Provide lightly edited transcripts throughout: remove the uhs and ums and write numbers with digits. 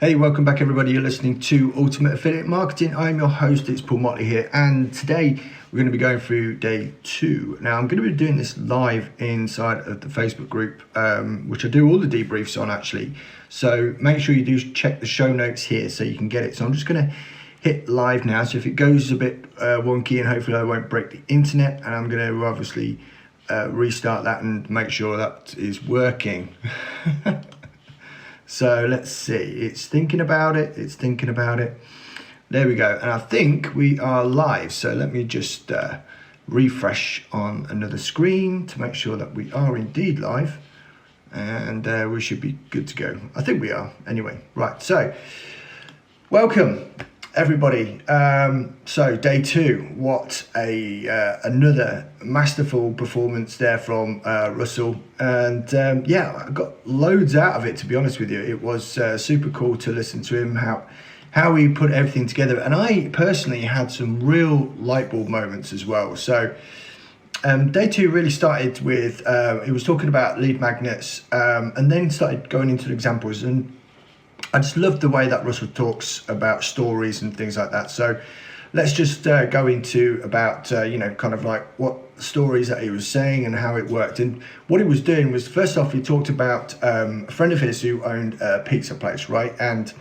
Hey, welcome back everybody. You're listening to Ultimate Affiliate Marketing. I'm your host, it's Paul Motley here, and today we're going to be going through day 2. Now I'm going to be doing this live inside of the Facebook group, which I do all the debriefs on actually. So make sure you do check the show notes here so you can get it. So I'm just going to hit live now. So if it goes a bit wonky, and hopefully I won't break the internet, and I'm going to obviously restart that and make sure that is working. So let's see, it's thinking about it. There we go, and I think we are live. So let me just refresh on another screen to make sure that we are indeed live, and we should be good to go. I think we are, anyway. Right, so welcome everybody. So day 2, what another masterful performance there from Russell, and yeah, I got loads out of it, to be honest with you. It was super cool to listen to him, how he put everything together, and I personally had some real light bulb moments as well. So day 2 really started with he was talking about lead magnets, and then started going into the examples, and I just love the way that Russell talks about stories and things like that. So let's just go into about, kind of like what stories that he was saying and how it worked. And what he was doing was, first off, he talked about a friend of his who owned a pizza place, right? And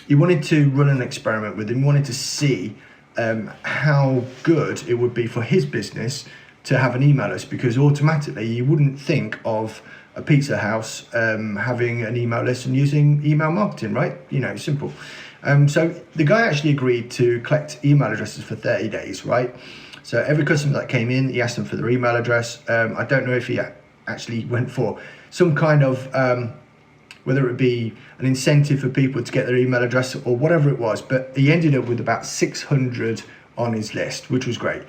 he wanted to run an experiment with him, wanted to see how good it would be for his business to have an email list, because automatically you wouldn't think of a pizza house having an email list and using email marketing, right? Simple. So the guy actually agreed to collect email addresses for 30 days, right? So every customer that came in, he asked them for their email address. I don't know if he actually went for some kind of, whether it be an incentive for people to get their email address or whatever it was, but he ended up with about 600 on his list, which was great.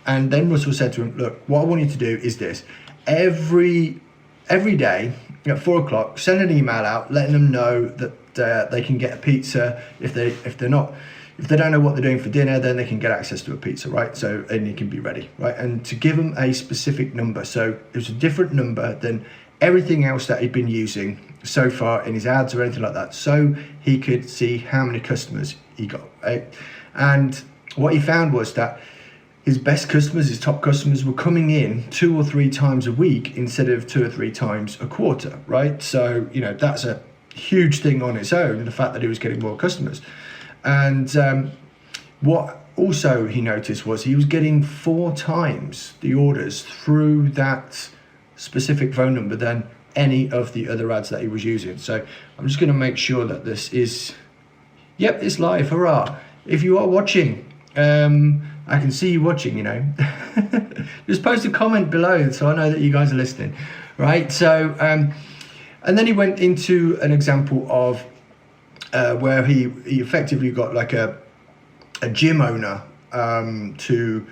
And then Russell said to him, look, what I want you to do is this. Every day at 4 o'clock, send an email out letting them know that they can get a pizza. If they don't know what they're doing for dinner, then they can get access to a pizza, right? So, and it can be ready, right? And to give them a specific number. So it was a different number than everything else that he'd been using so far in his ads or anything like that, so he could see how many customers he got, right? And what he found was that his best customers, his top customers, were coming in 2 or 3 times a week instead of 2 or 3 times a quarter, right? So, that's a huge thing on its own, the fact that he was getting more customers. And what also he noticed was he was getting 4 times the orders through that specific phone number than any of the other ads that he was using. So I'm just going to make sure that this is, yep, it's live, hurrah. If you are watching, I can see you watching, just post a comment below so I know that you guys are listening, right? So, and then he went into an example of where he effectively got like a gym owner to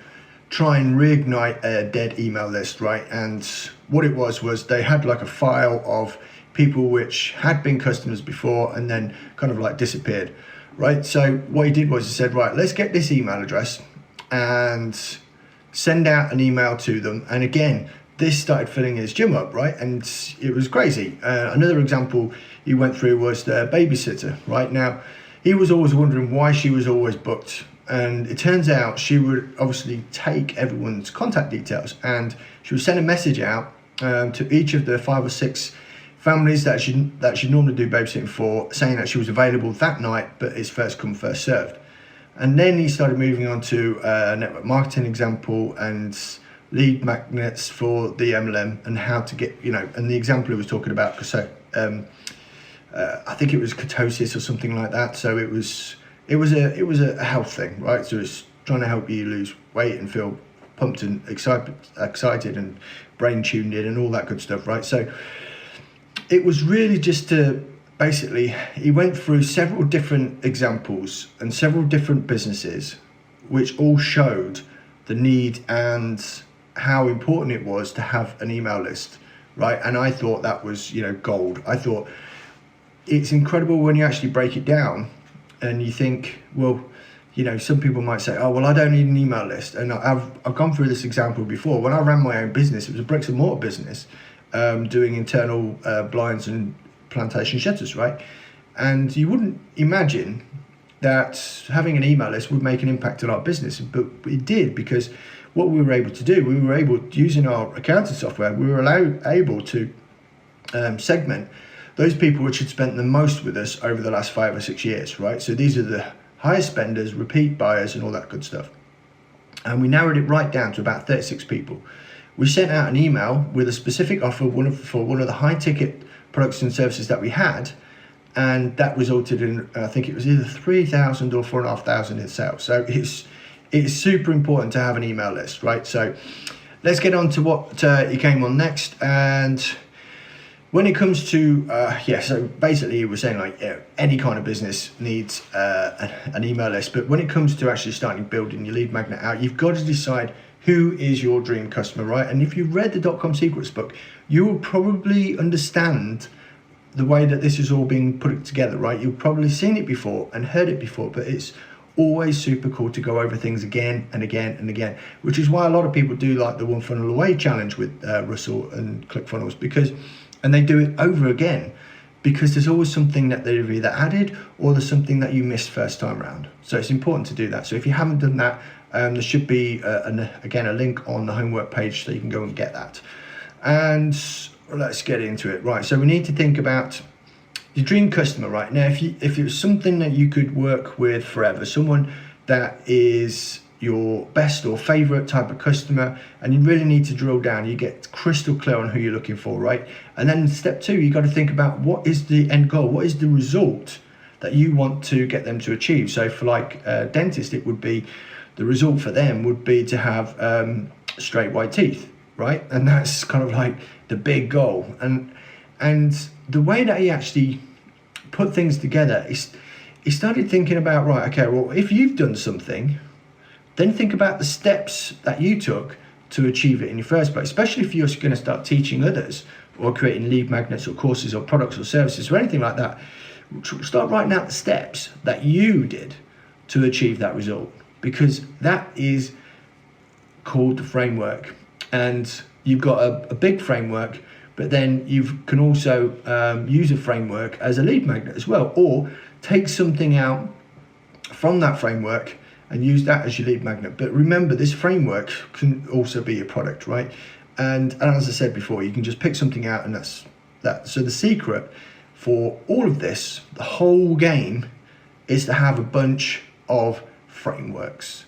try and reignite a dead email list, right? And what it was they had like a file of people which had been customers before and then kind of like disappeared, right? So what he did was he said, right, let's get this email address and send out an email to them. And again, this started filling his gym up, right? And it was crazy. Another example he went through was the babysitter, right? Now, he was always wondering why she was always booked. And it turns out she would obviously take everyone's contact details, and she would send a message out to each of the 5 or 6 families that she normally do babysitting for, saying that she was available that night, but it's first come, first served. And then he started moving on to network marketing example and lead magnets for the MLM and how to get, and the example he was talking about, so I think it was ketosis or something like that. So it was a health thing, right? So it's trying to help you lose weight and feel pumped and excited and brain tuned in and all that good stuff, right? So it was really just to basically, he went through several different examples and several different businesses which all showed the need and how important it was to have an email list, right? And I thought that was, gold. I thought it's incredible when you actually break it down and you think, well, some people might say, oh, well, I don't need an email list. And I've gone through this example before. When I ran my own business, it was a bricks and mortar business, doing internal blinds and plantation shutters, right? And you wouldn't imagine that having an email list would make an impact on our business, but it did, because what we were able to do, we were able, using our accounting software, we were able to segment those people which had spent the most with us over the last 5 or 6 years, right? So these are the highest spenders, repeat buyers, and all that good stuff. And we narrowed it right down to about 36 people. We sent out an email with a specific offer for one of the high ticket products and services that we had, and that resulted in, I think it was either 3,000 or 4,500 in sales. So it's super important to have an email list, right? So let's get on to what you came on next. And when it comes to, so basically you were saying like, any kind of business needs an email list, but when it comes to actually starting building your lead magnet out, you've got to decide who is your dream customer, right? And if you've read the .com Secrets book, you will probably understand the way that this is all being put together, right? You've probably seen it before and heard it before, but it's always super cool to go over things again and again and again, which is why a lot of people do like the One Funnel Away challenge with Russell and ClickFunnels, and they do it over again, because there's always something that they've either added or there's something that you missed first time around. So it's important to do that. So if you haven't done that, there should be a link on the homework page so you can go and get that. And let's get into it. Right, so we need to think about your dream customer. Right now, if it was something that you could work with forever, someone that is your best or favorite type of customer, and you really need to drill down, you get crystal clear on who you're looking for, right? And then step 2, you got to think about what is the end goal, what is the result that you want to get them to achieve. So for like a dentist, it would be, the result for them would be to have straight white teeth, right? And that's kind of like the big goal. And the way that he actually put things together is, he started thinking about, right, okay, well, if you've done something, then think about the steps that you took to achieve it in your first place, especially if you're going to start teaching others or creating lead magnets or courses or products or services or anything like that. Start writing out the steps that you did to achieve that result, because that is called the framework. And you've got a big framework, but then you can also use a framework as a lead magnet as well, or take something out from that framework and use that as your lead magnet. But remember, this framework can also be your product, right? And as I said before, you can just pick something out and that's that. So the secret for all of this, the whole game, is to have a bunch of frameworks.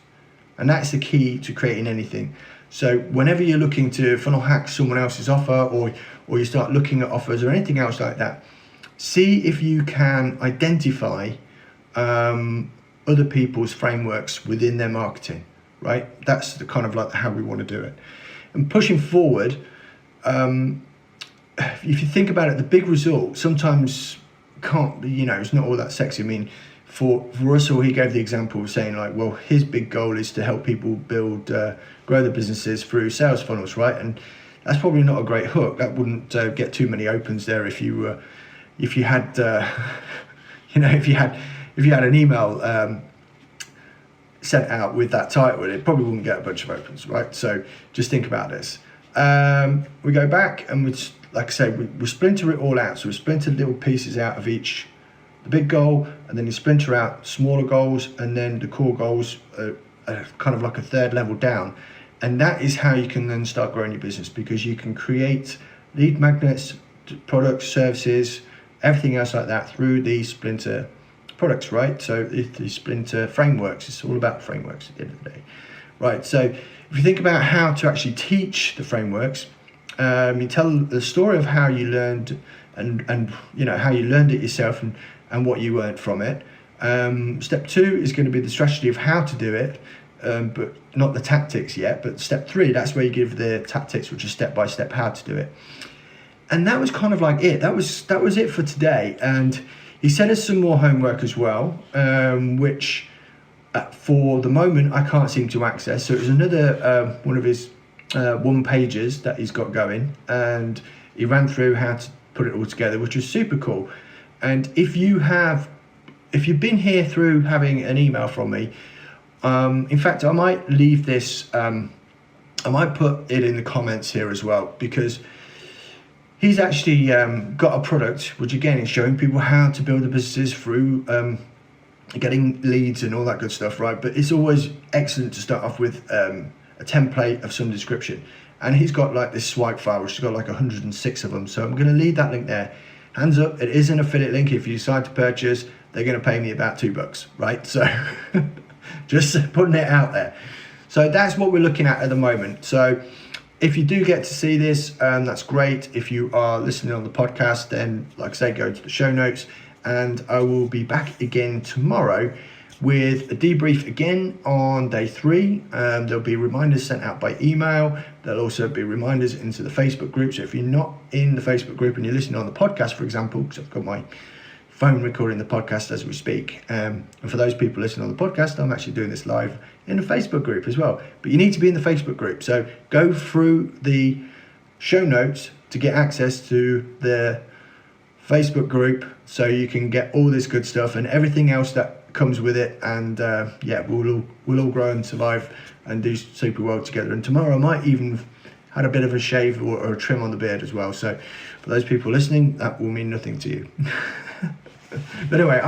And that's the key to creating anything. So whenever you're looking to funnel hack someone else's offer, or you start looking at offers or anything else like that, see if you can identify other people's frameworks within their marketing, right? That's the kind of like how we want to do it. And pushing forward, if you think about it, the big result sometimes can't be, it's not all that sexy. I mean, for Russell, he gave the example of saying like, well, his big goal is to help people build, grow their businesses through sales funnels, right? And that's probably not a great hook. That wouldn't get too many opens there if you had, if you had an email sent out with that title, it probably wouldn't get a bunch of opens, right? So just think about this. We go back and like I say, we splinter it all out. So we splinter little pieces out of each, the big goal, and then you splinter out smaller goals, and then the core goals are kind of like a third level down. And that is how you can then start growing your business, because you can create lead magnets, products, services, everything else like that through these splinter products, right? So the splinter frameworks, it's all about frameworks at the end of the day, right? So if you think about how to actually teach the frameworks, you tell the story of how you learned and how you learned it yourself and what you learned from it. Step 2 is going to be the strategy of how to do it, but not the tactics yet. But step 3, that's where you give the tactics, which is step by step how to do it. And that was kind of like it. That was it for today. And he sent us some more homework as well, which for the moment I can't seem to access. So it was another one of his one pages that he's got going, and he ran through how to put it all together, which was super cool. And if you've been here through having an email from me, in fact, I might leave this, I might put it in the comments here as well, because he's actually got a product which again is showing people how to build the businesses through getting leads and all that good stuff, right? But it's always excellent to start off with a template of some description. And he's got like this swipe file which has got like 106 of them. So I'm going to leave that link there. Hands up, it is an affiliate link. If you decide to purchase, they're going to pay me about $2, right? So just putting it out there. So that's what we're looking at the moment. So if you do get to see this, that's great. If you are listening on the podcast, then like I say, go to the show notes, and I will be back again tomorrow with a debrief again on day 3. There'll be reminders sent out by email. There'll also be reminders into the Facebook group. So if you're not in the Facebook group and you're listening on the podcast, for example, because I've got my phone recording the podcast as we speak, and for those people listening on the podcast, I'm actually doing this live in the Facebook group as well. But you need to be in the Facebook group. So go through the show notes to get access to the Facebook group so you can get all this good stuff and everything else that comes with it. And we'll all grow and survive and do super well together. And tomorrow I might even had a bit of a shave or a trim on the beard as well. So for those people listening, that will mean nothing to you. But anyway,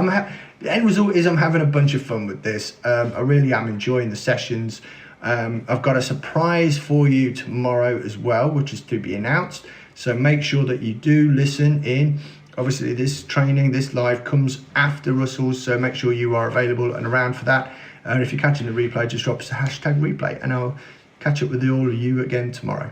the end result is I'm having a bunch of fun with this. I really am enjoying the sessions. I've got a surprise for you tomorrow as well, which is to be announced. So make sure that you do listen in. Obviously, this training, this live comes after Russell's, so make sure you are available and around for that. And if you're catching the replay, just drop us a hashtag replay, and I'll catch up with all of you again tomorrow.